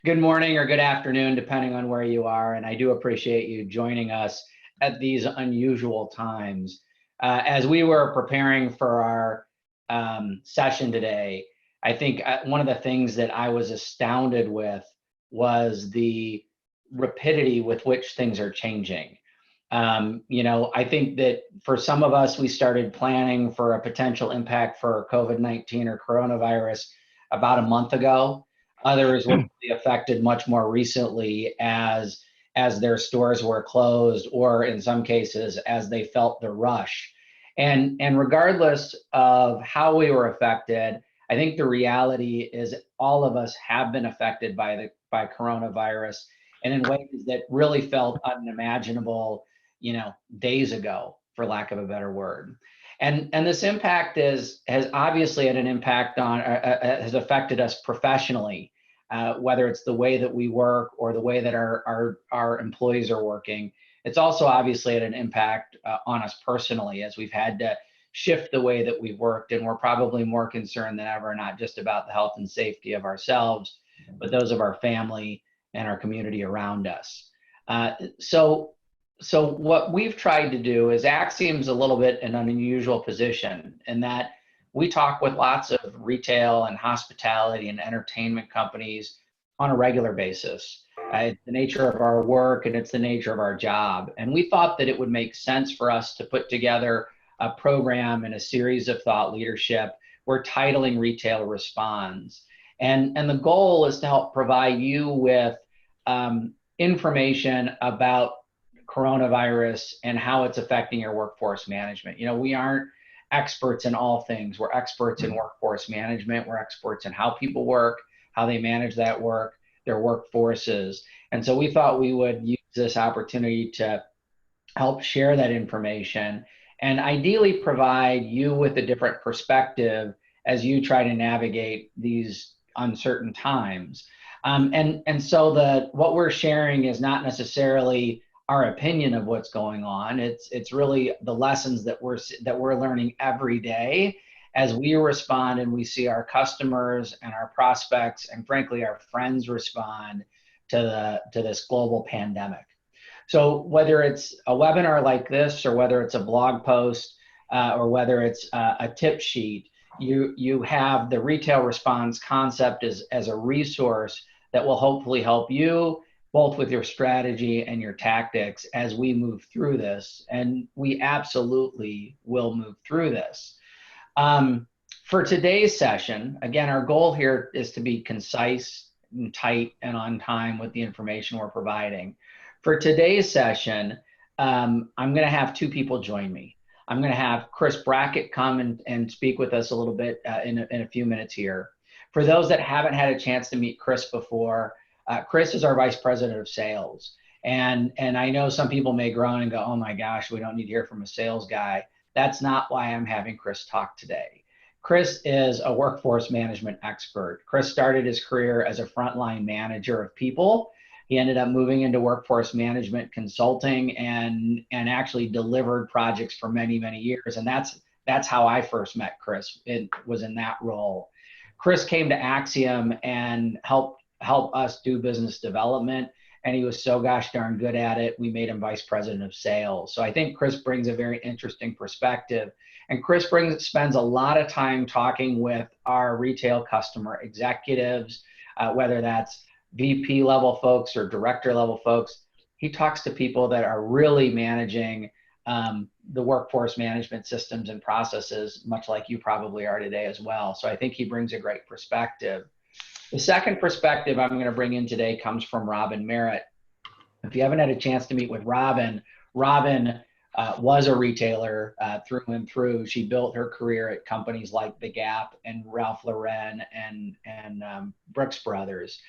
Good morning or good afternoon, depending on where you are. And I do appreciate you joining us at these unusual times. As we were preparing for our session today, I think one of the things that I was astounded with was the rapidity with which things are changing. I think that for some of us, we started planning for a potential impact for COVID-19 or coronavirus about a month ago. Others were really affected much more recently as their stores were closed, or in some cases, as they felt the rush. And regardless of how we were affected, I think the reality is all of us have been affected by coronavirus, and in ways that really felt unimaginable, days ago, for lack of a better word. And this impact has obviously had an impact on has affected us professionally, whether it's the way that we work or the way that our employees are working. It's also obviously had an impact on us personally, as we've had to shift the way that we've worked, and we're probably more concerned than ever, not just about the health and safety of ourselves, but those of our family and our community around us. So what we've tried to do is Axiom's a little bit in an unusual position in that we talk with lots of retail and hospitality and entertainment companies on a regular basis. It's the nature of our work and it's the nature of our job. And we thought that it would make sense for us to put together a program and a series of thought leadership we're titling Retail Responds. And the goal is to help provide you with information about coronavirus and how it's affecting your workforce management. We aren't experts in all things. We're experts in workforce management. We're experts in how people work, how they manage that work, their workforces. And so we thought we would use this opportunity to help share that information and ideally provide you with a different perspective as you try to navigate these uncertain times. So what we're sharing is not necessarily our opinion of what's going on. It's really the lessons that we're learning every day as we respond and we see our customers and our prospects and frankly our friends respond to this global pandemic. So whether it's a webinar like this, or whether it's a blog post, or whether it's a tip sheet, you have the Retail Response concept as a resource that will hopefully help you both with your strategy and your tactics as we move through this. And we absolutely will move through this. For today's session, again, our goal here is to be concise and tight and on time with the information we're providing. For today's session, I'm going to have two people join me. I'm going to have Chris Brackett come and speak with us a little bit in a few minutes here. For those that haven't had a chance to meet Chris before, Chris is our Vice President of Sales. And I know some people may groan and go, oh my gosh, we don't need to hear from a sales guy. That's not why I'm having Chris talk today. Chris is a workforce management expert. Chris started his career as a frontline manager of people. He ended up moving into workforce management consulting and actually delivered projects for many, many years. And that's how I first met Chris. It was in that role. Chris came to Axsium and helped us do business development, and he was so gosh darn good at it, we made him Vice President of Sales. So I think Chris brings a very interesting perspective, and Chris spends a lot of time talking with our retail customer executives, whether that's VP level folks or director level folks. He talks to people that are really managing the workforce management systems and processes, much like you probably are today as well. So I think he brings a great perspective. The second perspective I'm going to bring in today comes from Robin Merritt. If you haven't had a chance to meet with Robin was a retailer through and through. She built her career at companies like The Gap and Ralph Lauren and Brooks Brothers.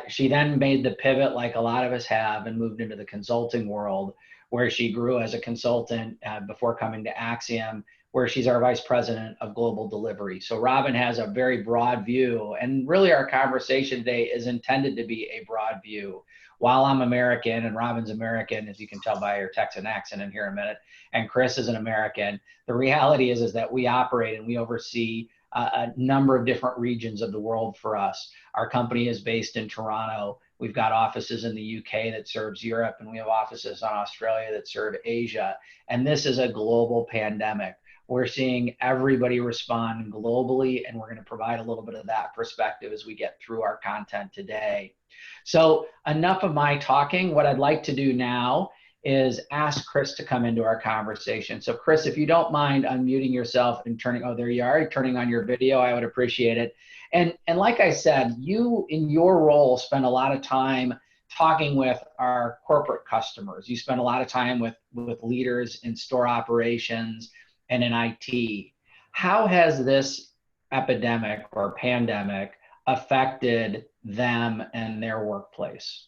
She then made the pivot, like a lot of us have, and moved into the consulting world, where she grew as a consultant before coming to Axsium, where she's our Vice President of Global Delivery. So Robin has a very broad view, and really our conversation today is intended to be a broad view. While I'm American and Robin's American, as you can tell by her Texan accent in here in a minute, and Chris is an American, the reality is that we operate and we oversee a number of different regions of the world for us. Our company is based in Toronto. We've got offices in the UK that serves Europe, and we have offices in Australia that serve Asia. And this is a global pandemic. We're seeing everybody respond globally, and we're going to provide a little bit of that perspective as we get through our content today. So enough of my talking. What I'd like to do now is ask Chris to come into our conversation. So Chris, if you don't mind unmuting yourself and turning, oh, there you are, turning on your video, I would appreciate it. And like I said, you in your role spend a lot of time talking with our corporate customers. You spend a lot of time with leaders in store operations and in IT. How has this epidemic or pandemic affected them and their workplace?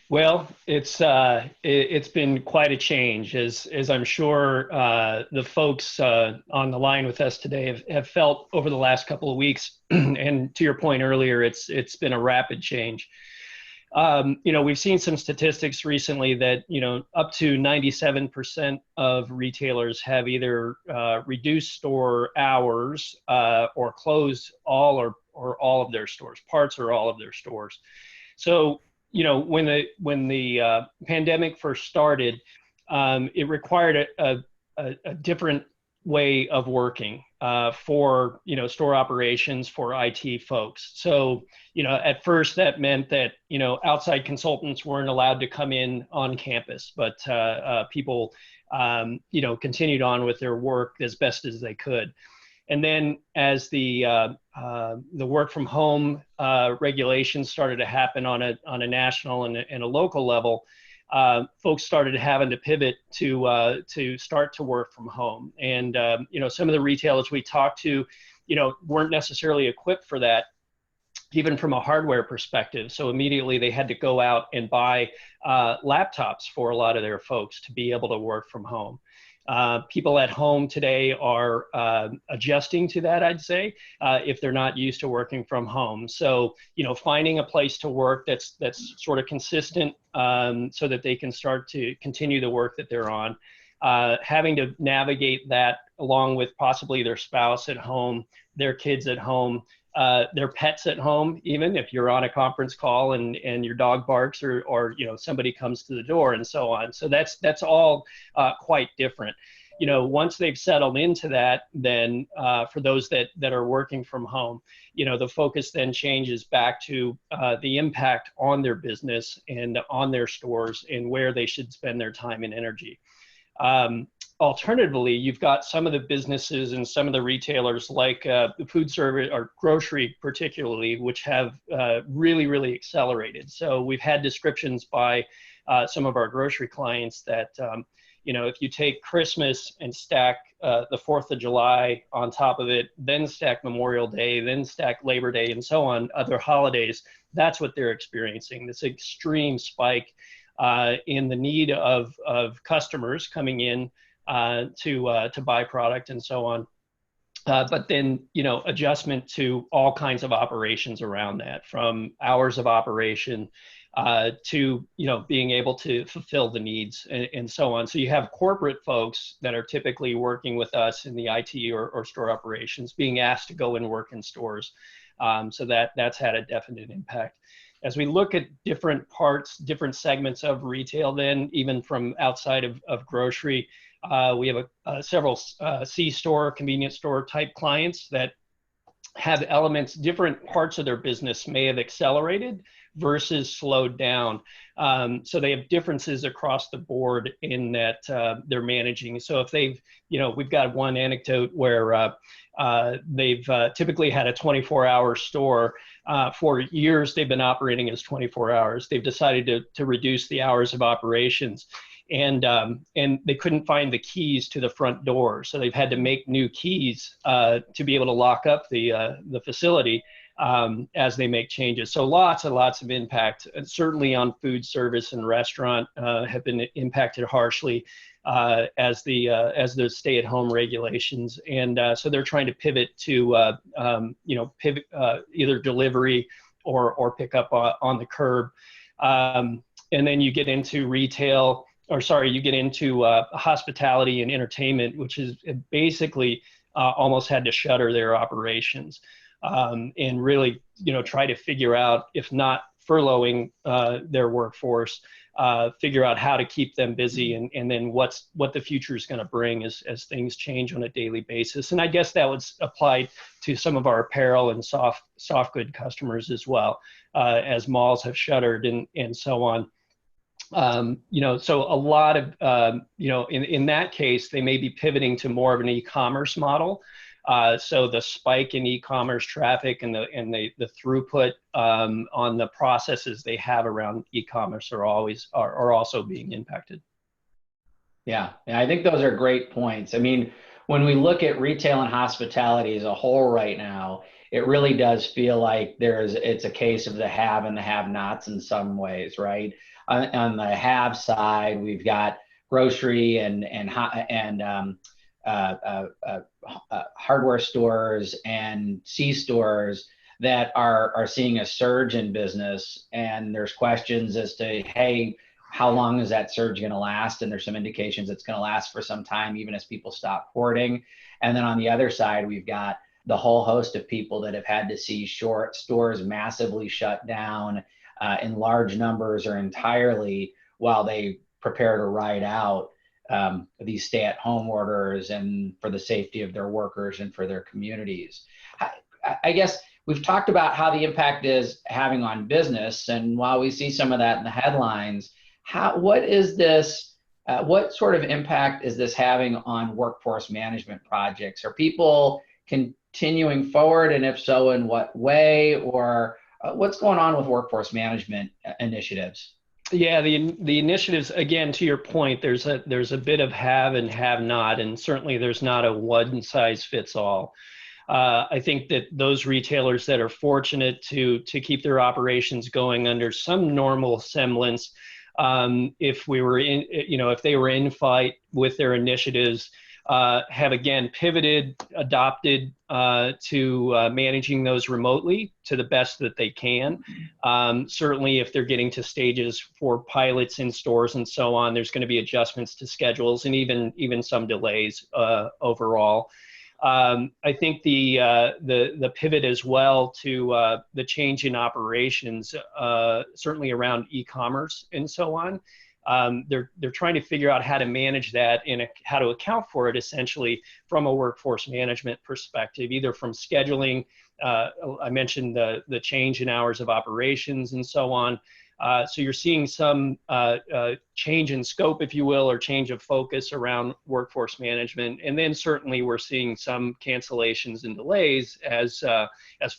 Well, it's been quite a change, as I'm sure the folks on the line with us today have felt over the last couple of weeks. And to your point earlier, it's been a rapid change. We've seen some statistics recently that up to 97% of retailers have either reduced store hours or closed all or all of their stores, parts or all of their stores. So when the pandemic first started, it required a different way of working for store operations, for IT folks. So at first that meant that outside consultants weren't allowed to come in on campus, but people continued on with their work as best as they could. And then as the work from home regulations started to happen on a national and a local level, folks started having to pivot to start to work from home. And some of the retailers we talked to, weren't necessarily equipped for that, even from a hardware perspective. So immediately they had to go out and buy laptops for a lot of their folks to be able to work from home. People at home today are adjusting to that, I'd say, if they're not used to working from home. So, finding a place to work that's sort of consistent so that they can start to continue the work that they're on, having to navigate that along with possibly their spouse at home, their kids at home, their pets at home, even if you're on a conference call and your dog barks or somebody comes to the door and so on. So that's all quite different. Once they've settled into that, then for those that are working from home, the focus then changes back to the impact on their business and on their stores and where they should spend their time and energy. Alternatively, you've got some of the businesses and some of the retailers like the food service or grocery particularly, which have really, really accelerated. So we've had descriptions by some of our grocery clients that, if you take Christmas and stack the 4th of July on top of it, then stack Memorial Day, then stack Labor Day and so on, other holidays, that's what they're experiencing, this extreme spike in the need of customers coming in to buy product and so on. But then, adjustment to all kinds of operations around that, from hours of operation to, being able to fulfill the needs and so on. So you have corporate folks that are typically working with us in the IT or store operations being asked to go and work in stores. So that's had a definite impact. As we look at different parts, different segments of retail, then even from outside of grocery, we have several C-store, convenience store type clients that have elements, different parts of their business may have accelerated versus slowed down. So they have differences across the board in that they're managing. So if we've got one anecdote where they've typically had a 24-hour store. For years, they've been operating as 24 hours. They've decided to reduce the hours of operations. And they couldn't find the keys to the front door. So they've had to make new keys to be able to lock up the facility as they make changes. So lots and lots of impact, and certainly on food service and restaurant have been impacted harshly as the stay-at-home regulations. And so they're trying to pivot to either delivery or pick up on the curb. And then you get into hospitality and entertainment, which is basically almost had to shutter their operations, and really, try to figure out, if not furloughing their workforce, figure out how to keep them busy, and then what the future is going to bring as things change on a daily basis. And I guess that would apply to some of our apparel and soft good customers as well, as malls have shuttered and so on. So a lot of, in that case, they may be pivoting to more of an e-commerce model. So the spike in e-commerce traffic and the throughput on the processes they have around e-commerce are also being impacted. Yeah, I think those are great points. I mean, when we look at retail and hospitality as a whole right now, it really does feel like it's a case of the have and the have-nots in some ways, right? On the have side, we've got grocery and hardware stores and C stores that are seeing a surge in business, and there's questions as to, hey, how long is that surge going to last? And there's some indications it's going to last for some time, even as people stop hoarding. And then on the other side, we've got the whole host of people that have had to see stores massively shut down in large numbers or entirely while they prepare to ride out these stay-at-home orders and for the safety of their workers and for their communities. I guess we've talked about how the impact is having on business, and while we see some of that in the headlines, what sort of impact is this having on workforce management projects? Are people continuing forward, and if so, in what way? Or what's going on with workforce management initiatives? Yeah, the initiatives, again, to your point, there's a bit of have and have not, and certainly there's not a one size fits all. I think that those retailers that are fortunate to keep their operations going under some normal semblance, if they were in fight with their initiatives, have again pivoted, adopted to managing those remotely to the best that they can. Certainly, if they're getting to stages for pilots in stores and so on, there's going to be adjustments to schedules and even some delays overall. I think the pivot as well to the change in operations, certainly around e-commerce and so on. They're trying to figure out how to manage that and how to account for it essentially from a workforce management perspective, either from scheduling. I mentioned the change in hours of operations and so on. So you're seeing some change in scope, if you will, or change of focus around workforce management. And then certainly we're seeing some cancellations and delays as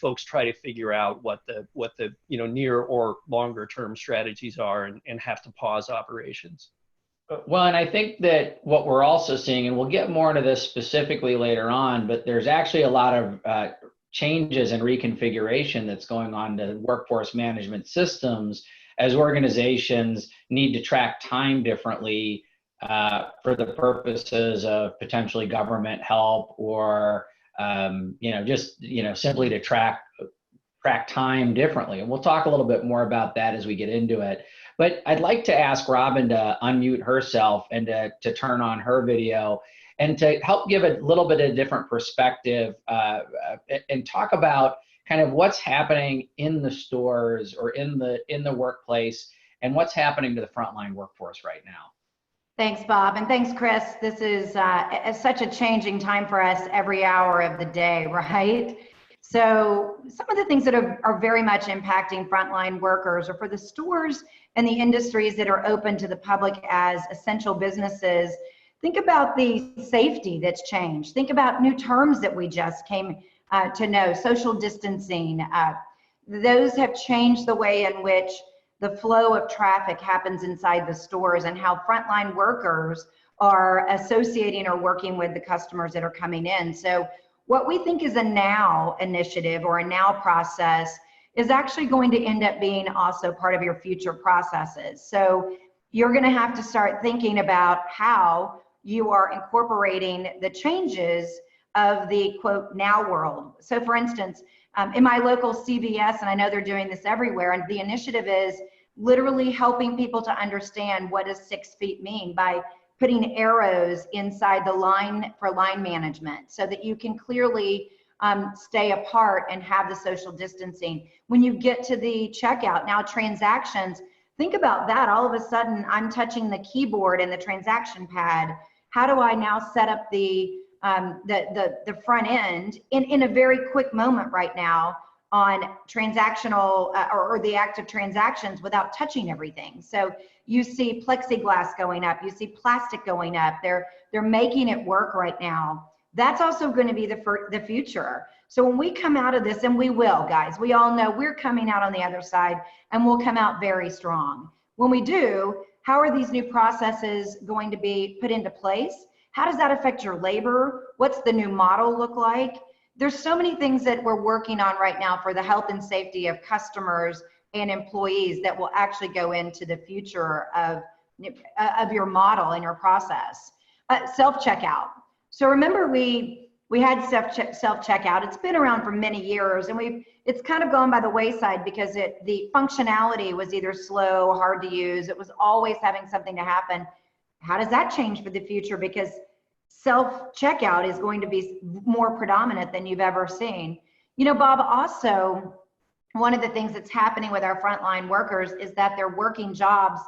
folks try to figure out what the near or longer term strategies are and have to pause operations. Well, and I think that what we're also seeing, and we'll get more into this specifically later on, but there's actually a lot of changes and reconfiguration that's going on to workforce management systems as organizations need to track time differently for the purposes of potentially government help or simply to track time differently. And we'll talk a little bit more about that as we get into it. But I'd like to ask Robin to unmute herself and to turn on her video and to help give a little bit of a different perspective and talk about kind of what's happening in the stores or in the workplace and what's happening to the frontline workforce right now. Thanks, Bob, and thanks, Chris. This is such a changing time for us every hour of the day, right? So some of the things that are very much impacting frontline workers are for the stores and the industries that are open to the public as essential businesses. Think about the safety that's changed. Think about new terms that we just came to know, social distancing. Those have changed the way in which the flow of traffic happens inside the stores and how frontline workers are associating or working with the customers that are coming in. So what we think is a now initiative or a now process is actually going to end up being also part of your future processes. So you're going to have to start thinking about how you are incorporating the changes of the quote now world. So for instance, in my local CVS, and I know they're doing this everywhere, and the initiative is literally helping people to understand what does 6 feet mean by putting arrows inside the line for line management so that you can clearly stay apart and have the social distancing. When you get to the checkout, now transactions, think about that. All of a sudden, I'm touching the keyboard and the transaction pad. How do I now set up the front end in a very quick moment right now on transactional or the active transactions without touching everything? So you see plexiglass going up, you see plastic going up. They're making it work right now. That's also going to be the future. So when we come out of this, and we will, guys, we all know we're coming out on the other side, and we'll come out very strong. When we do, how are these new processes going to be put into place? How does that affect your labor? What's the new model look like? There's so many things that we're working on right now for the health and safety of customers and employees that will actually go into the future of your model and your process. Self-checkout. So remember, we had self-checkout. It's been around for many years, and it's kind of gone by the wayside because the functionality was either slow, hard to use. It was always having something to happen. How does that change for the future? Because self-checkout is going to be more predominant than you've ever seen. You know, Bob, also, one of the things that's happening with our frontline workers is that they're working jobs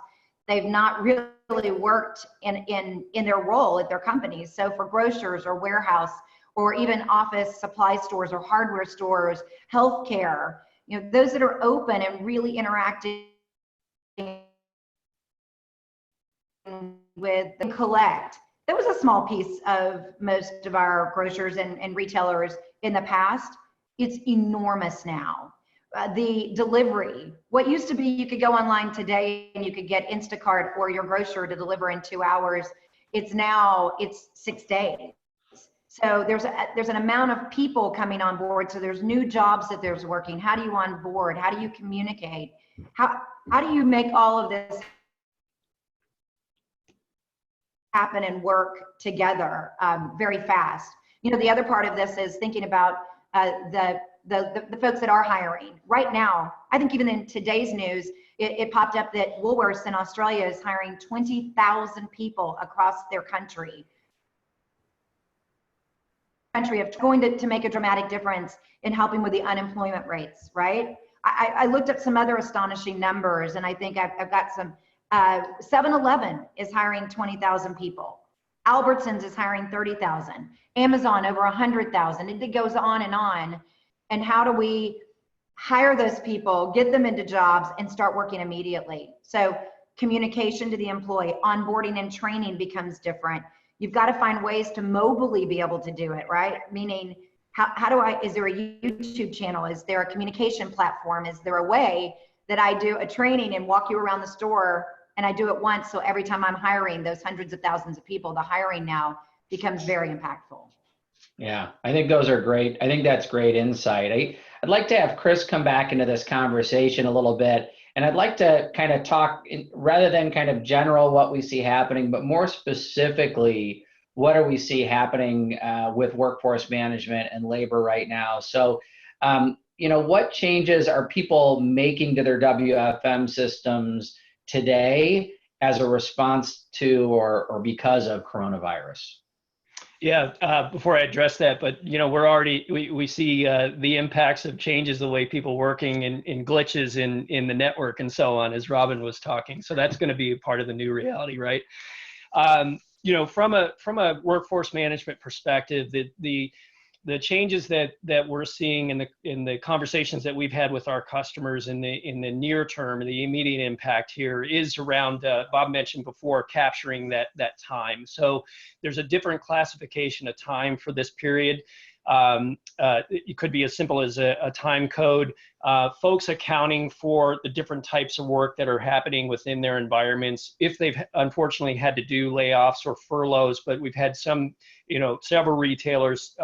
they've not really worked in their role at their companies. So for grocers or warehouse or even office supply stores or hardware stores, healthcare, you know, those that are open and really interacting with the collect. That was a small piece of most of our grocers and retailers in the past. It's enormous now. The delivery, what used to be you could go online today and you could get Instacart or your grocer to deliver in 2 hours, it's 6 days. So there's an amount of people coming on board. So there's new jobs that there's working. How do you onboard? How do you communicate? How do you make all of this happen and work together very fast? You know, the other part of this is thinking about the folks that are hiring right now. I think even in today's news, it popped up that Woolworths in Australia is hiring 20,000 people across their country of going to make a dramatic difference in helping with the unemployment rates, right? I looked up some other astonishing numbers, and I think I've got some. 7-Eleven is hiring 20,000 people. Albertsons is hiring 30,000. Amazon over 100,000. It goes on. And how do we hire those people, get them into jobs, and start working immediately? So communication to the employee, onboarding and training becomes different. You've got to find ways to mobily be able to do it, right? Meaning, is there a YouTube channel? Is there a communication platform? Is there a way that I do a training and walk you around the store, and I do it once, so every time I'm hiring those hundreds of thousands of people, the hiring now becomes very impactful. Yeah, I think those are great. I think that's great insight. I'd like to have Chris come back into this conversation a little bit, and I'd like to kind of talk, rather than kind of general what we see happening, but more specifically, what do we see happening with workforce management and labor right now? So, you know, what changes are people making to their WFM systems today as a response to or because of coronavirus? Yeah, before I address that, but you know, we see the impacts of changes the way people working in glitches in the network and so on, as Robin was talking. So that's going to be a part of the new reality, right? You know, from a workforce management perspective, the changes that we're seeing in the conversations that we've had with our customers in the near term, the immediate impact here is around, Bob mentioned before, capturing that time. So there's a different classification of time for this period. It could be as simple as a time code, folks accounting for the different types of work that are happening within their environments. If they've unfortunately had to do layoffs or furloughs, but we've had some, you know, several retailers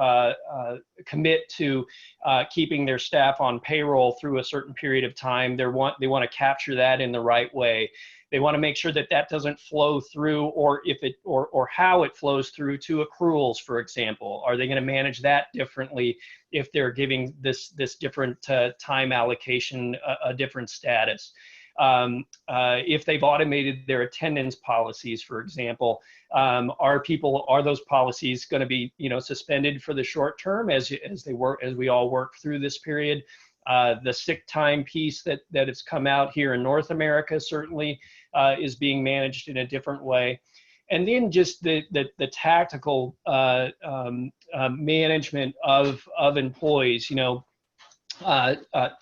commit to keeping their staff on payroll through a certain period of time. They want to capture that in the right way. They want to make sure that that doesn't flow through, or if it or how it flows through to accruals, for example. Are they going to manage that differently if they're giving this different time allocation a different status? If they've automated their attendance policies, for example, are those policies going to be, suspended for the short term as we all work through this period? The sick time piece that has come out here in North America certainly is being managed in a different way. And then just the tactical management of employees,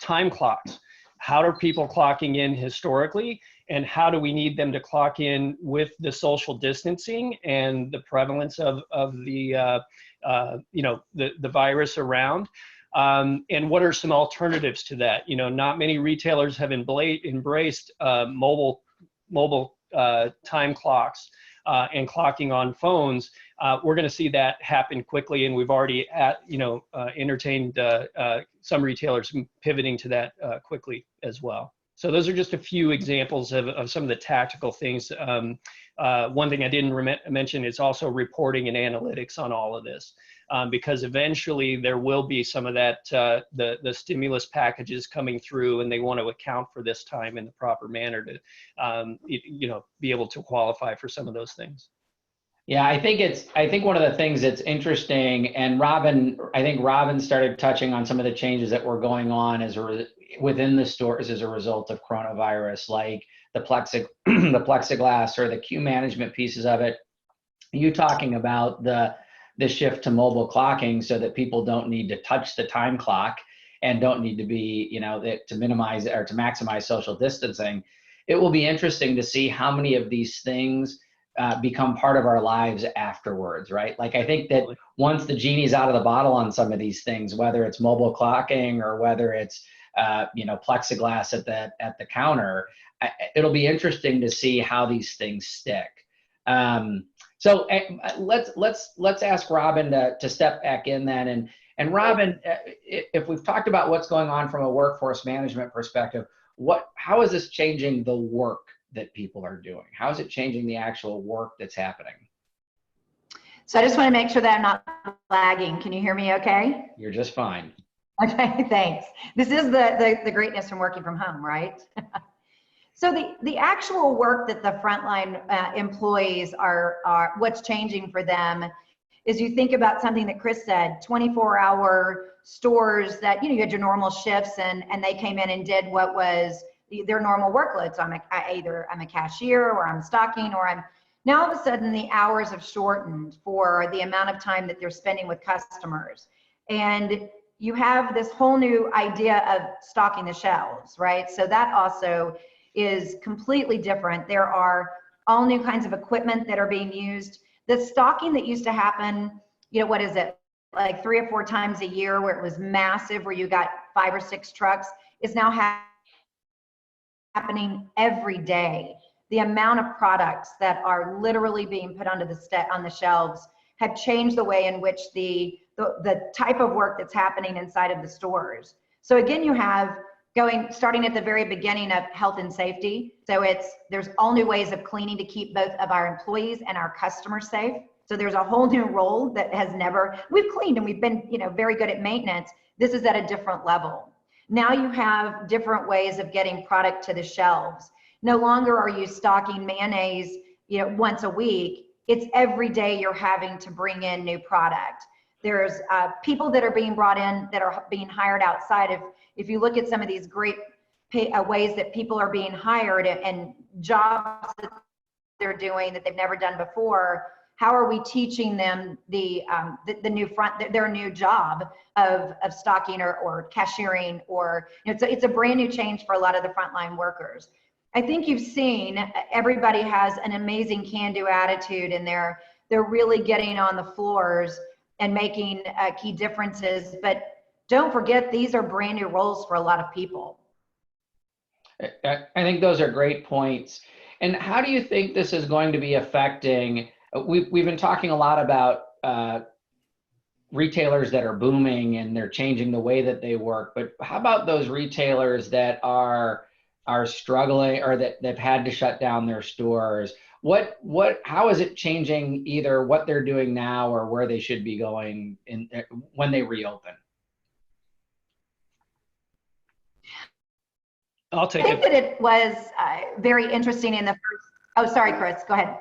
time clocks. How are people clocking in historically, and how do we need them to clock in with the social distancing and the prevalence of the virus around? And what are some alternatives to that? Not many retailers have embraced mobile time clocks and clocking on phones. We're going to see that happen quickly, and we've already entertained some retailers pivoting to that quickly as well. So those are just a few examples of some of the tactical things. One thing I didn't mention is also reporting and analytics on all of this, because eventually there will be some of that, the stimulus packages coming through, and they want to account for this time in the proper manner to, be able to qualify for some of those things. Yeah, I think one of the things that's interesting, and I think Robin started touching on some of the changes that were going on within the stores as a result of coronavirus, like the plexiglass or the queue management pieces of it. You talking about the shift to mobile clocking so that people don't need to touch the time clock and don't need to be, to minimize or to maximize social distancing. It will be interesting to see how many of these things become part of our lives afterwards, right? Like, I think that once the genie's out of the bottle on some of these things, whether it's mobile clocking or whether it's plexiglass at the counter, it'll be interesting to see how these things stick. So let's ask Robin to step back in then. And Robin, if we've talked about what's going on from a workforce management perspective, how is this changing the work that people are doing? How is it changing the actual work that's happening? So I just want to make sure that I'm not lagging. Can you hear me okay? You're just fine. Okay, thanks. This is the greatness from working from home, right? So the actual work that the frontline employees are what's changing for them is, you think about something that Chris said, 24-hour stores that, you had your normal shifts and they came in and did what was their normal workload. So either I'm a cashier or I'm stocking, or now all of a sudden the hours have shortened for the amount of time that they're spending with customers. And you have this whole new idea of stocking the shelves, right? So that also is completely different. There are all new kinds of equipment that are being used. The stocking that used to happen, what is it, like 3 or 4 times a year, where it was massive, where you got 5 or 6 trucks, is now happening every day. The amount of products that are literally being put onto on the shelves have changed the way in which the type of work that's happening inside of the stores. So again, you have starting at the very beginning of health and safety. So there's all new ways of cleaning to keep both of our employees and our customers safe. So there's a whole new role that we've cleaned and we've been, very good at maintenance. This is at a different level. Now you have different ways of getting product to the shelves. No longer are you stocking mayonnaise, once a week. It's every day you're having to bring in new product. There's people that are being brought in that are being hired outside. If you look at some of these great ways that people are being hired and jobs that they're doing that they've never done before, how are we teaching them their new job of stocking or cashiering, or it's a brand new change for a lot of the frontline workers. I think you've seen everybody has an amazing can-do attitude, and they're really getting on the floors and making key differences. But don't forget, these are brand new roles for a lot of people. I think those are great points. And how do you think this is going to be affecting? We've been talking a lot about retailers that are booming and they're changing the way that they work. But how about those retailers that are struggling or that they've had to shut down their stores? How is it changing either what they're doing now or where they should be going when they reopen? I'll take I think it. that it was very interesting in the first. Oh, sorry, Chris. Go ahead.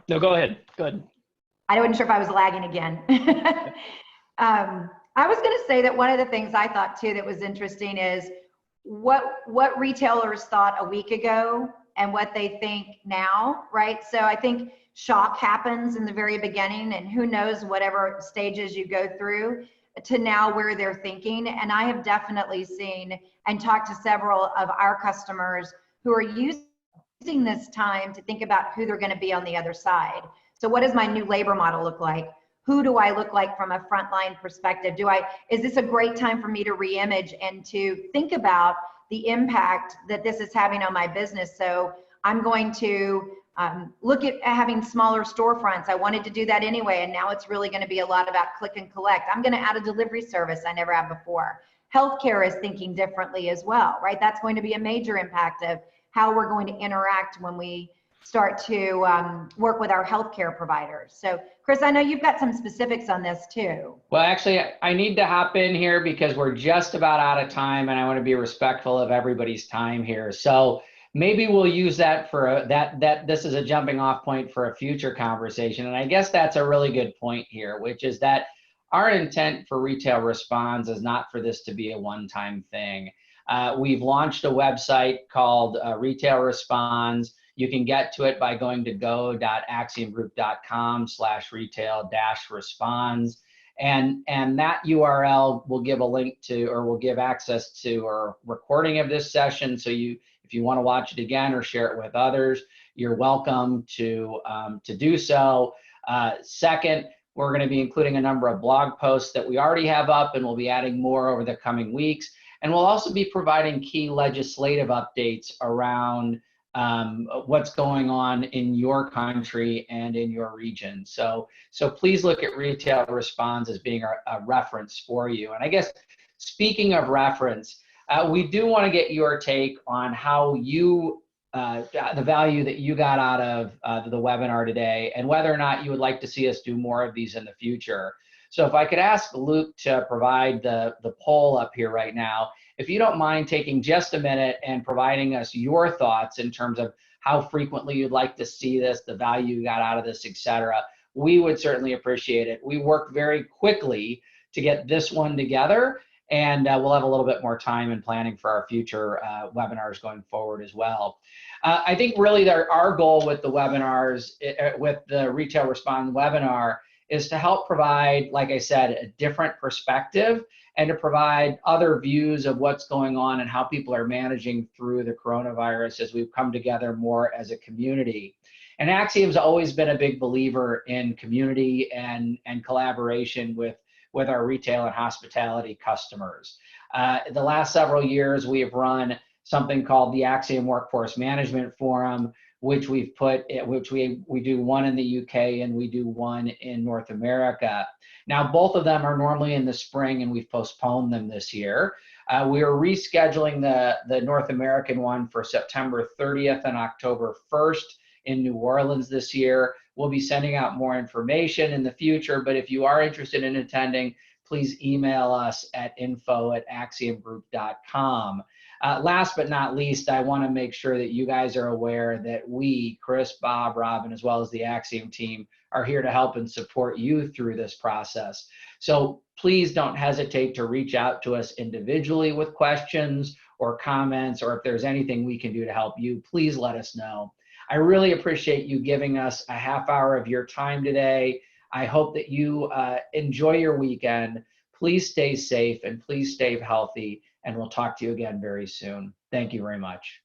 No, go ahead. Go ahead. I wasn't sure if I was lagging again. I was going to say that one of the things I thought too that was interesting is what retailers thought a week ago and what they think now, right? So I think shock happens in the very beginning, and who knows whatever stages you go through to now where they're thinking. And I have definitely seen and talked to several of our customers who are using this time to think about who they're going to be on the other side. So what does my new labor model look like? Who do I look like from a frontline perspective? Is this a great time for me to reimage and to think about the impact that this is having on my business? So I'm going to look at having smaller storefronts. I wanted to do that anyway, and now it's really going to be a lot about click and collect. I'm going to add a delivery service I never had before. Healthcare is thinking differently as well, right? That's going to be a major impact of how we're going to interact when we start to work with our healthcare providers. So Chris, I know you've got some specifics on this too. Well, actually, I need to hop in here because we're just about out of time, and I want to be respectful of everybody's time here. So maybe we'll use that for this is a jumping off point for a future conversation. And I guess that's a really good point here, which is that our intent for Retail Responds is not for this to be a one-time thing. We've launched a website called Retail Responds. You can get to it by going to go.axiomgroup.com/retail-responds. And that URL will give a link to, or will give access to a recording of this session. So if you want to watch it again or share it with others, you're welcome to do so. Second, we're going to be including a number of blog posts that we already have up, and we'll be adding more over the coming weeks. And we'll also be providing key legislative updates around what's going on in your country and in your region. So please look at Retail Responds as being a reference for you. And I guess speaking of reference, we do want to get your take on how you, the value that you got out of the webinar today, and whether or not you would like to see us do more of these in the future. So if I could ask Luke to provide the poll up here right now, if you don't mind taking just a minute and providing us your thoughts in terms of how frequently you'd like to see this, the value you got out of this, etc., we would certainly appreciate it. We worked very quickly to get this one together, and we'll have a little bit more time in planning for our future webinars going forward as well. I think really our goal with the webinars, with the Retail Respond webinar, is to help provide, like I said, a different perspective and to provide other views of what's going on and how people are managing through the coronavirus as we've come together more as a community. And Axiom's always been a big believer in community and collaboration with our retail and hospitality customers. The last several years, we have run something called the Axsium Workforce Management Forum, which we do one in the UK and we do one in North America. Now, both of them are normally in the spring, and we've postponed them this year. We are rescheduling the North American one for September 30th and October 1st in New Orleans this year. We'll be sending out more information in the future, but if you are interested in attending, please email us at info@axiomgroup.com. Last but not least, I want to make sure that you guys are aware that we, Chris, Bob, Robin, as well as the Axsium team, are here to help and support you through this process. So please don't hesitate to reach out to us individually with questions or comments, or if there's anything we can do to help you, please let us know. I really appreciate you giving us a half hour of your time today. I hope that you enjoy your weekend. Please stay safe and please stay healthy, and we'll talk to you again very soon. Thank you very much.